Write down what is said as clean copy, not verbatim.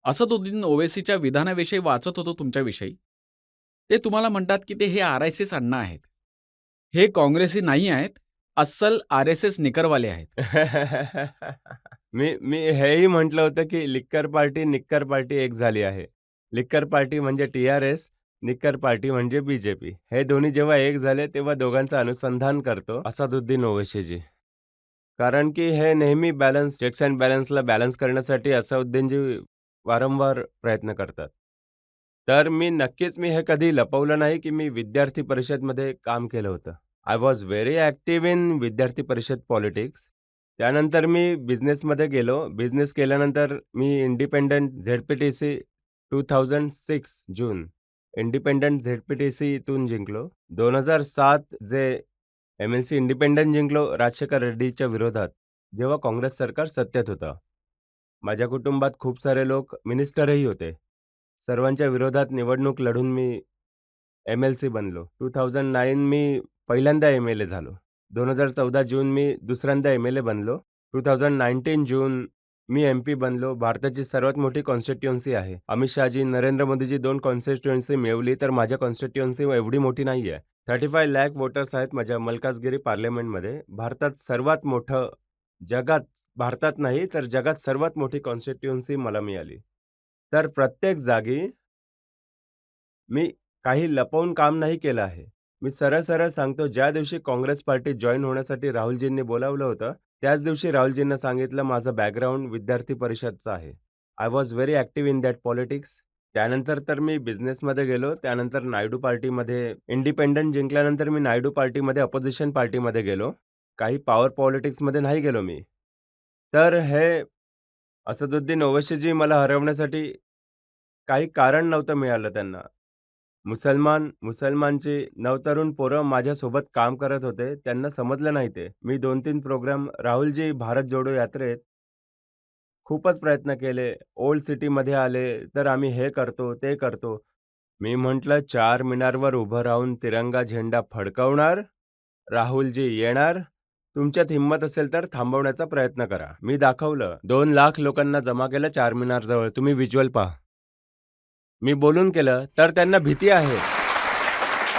असदुद्दीन ओवैसीच्या विधानाविषयी वाचत होतो तुमच्याविषयी. ते तुम्हाला म्हणतात, की ते हे आर-एस-एस अण्णा आहेत. हे काँग्रेसी नाही आहेत, अस्सल आर-एस-एस निकरवाले आहेत. मी हेही म्हटलं होतं, की लिक्कर पार्टी, निक्कर पार्टी एक झाली आहे. लिक्कर पार्टी म्हणजे टी-आर-एस, निक्कर पार्टी म्हणजे बी-जे-पी. हे दोन्ही जेव्हा एक झाले, तेव्हा दोघांचं अनुसंधान करतो असदुद्दीन ओवैसीजी. कारण की हे नेहमी बॅलन्स चेक्स अँड बॅलन्सला बॅलन्स करण्यासाठी असदुद्दीनजी वारंवार प्रयत्न करतात. तर मी हे कधी लपवलं नाही, की मी विद्यार्थी परिषदमध्ये काम केलं होतं. I was very active in विद्यार्थी परिषद पॉलिटिक्स. त्यानंतर मी बिझनेसमध्ये गेलो. बिझनेस केल्यानंतर मी इंडिपेंडंट झेड-पी-टी-सी 2006 जून इंडिपेंडंट झेड-पी-टी-सीतून जिंकलो. 2007 जे एम-एल-सी इंडिपेंडंट जिंकलो राजशेखर रेड्डीच्या विरोधात, जेव्हा काँग्रेस सरकार सत्तेत होतं. माझ्या कुटुंबात खूप सारे लोक मिनिस्टरही होते. सर्वांच्या विरोधात निवडणूक लढून मी एम-एल-सी बनलो. 2009 मी पहिल्यांदा एम-एल-ए झालो. 2014 जून मी दुसऱ्यांदा एम-एल-ए बनलो. 2019 जून मी एम-पी बनलो. भारताची सर्वात मोठी कॉन्स्टिट्युएन्सी आहे. अमित शहाजी, नरेंद्र मोदीजी 2 कॉन्स्टिट्युएन्सी मिळवली, तर माझ्या कॉन्स्टिट्युएन्सी एवढी मोठी नाही आहे. 35 लाख वोटर्स आहेत माझ्या मलकाजगिरी पार्लमेंटमध्ये. भारतात सर्वात मोठं जगात भारतात नाही, तर जगात सर्वात मोठी कॉन्स्टिट्युएन्सी मला मिळाली. तर प्रत्येक जागी मी काही लपवून काम नाही केलं आहे. मी सरळ-सरळ सांगतो, ज्या दिवशी काँग्रेस पार्टी जॉइन होण्यासाठी राहुलजींनी बोलावलं होतं, त्याच दिवशी राहुलजींना सांगितलं माझं बॅकग्राऊंड विद्यार्थी परिषदचं आहे. I was very active in that politics. त्यानंतर तर मी बिझनेसमध्ये गेलो. त्यानंतर नायडू पार्टीमध्ये इंडिपेंडंट जिंकल्यानंतर मी नायडू पार्टीमध्ये अपोझिशन पार्टीमध्ये गेलो. काही पॉवर पॉलिटिक्समध्ये नाही गेलो मी. तर हे असदुद्दीन ओवैसीजी मला हरवण्यासाठी काही कारण नव्हतं मिळालं त्यांना. मुसलमानचे नवतरुण पोरं माझ्यासोबत काम करत होते. त्यांना समजलं नाही ते. मी 2-3 प्रोग्राम राहुलजी भारत जोडो यात्रेत खूपच प्रयत्न केले. ओल्ड सिटीमध्ये आले, तर आम्ही हे करतो, ते करतो. मी म्हटलं चार मिनारवर उभं राहून तिरंगा झेंडा फडकवणार, राहुलजी येणार. तुमच्यात हिंमत असेल तर थांबवण्याचा प्रयत्न करा. मी दाखवलं. 2 लाख लोकांना जमा केलं चारमिनारजवळ. तुम्ही व्हिज्युअल पहा. मी बोलून केलं, तर त्यांना भीती आहे.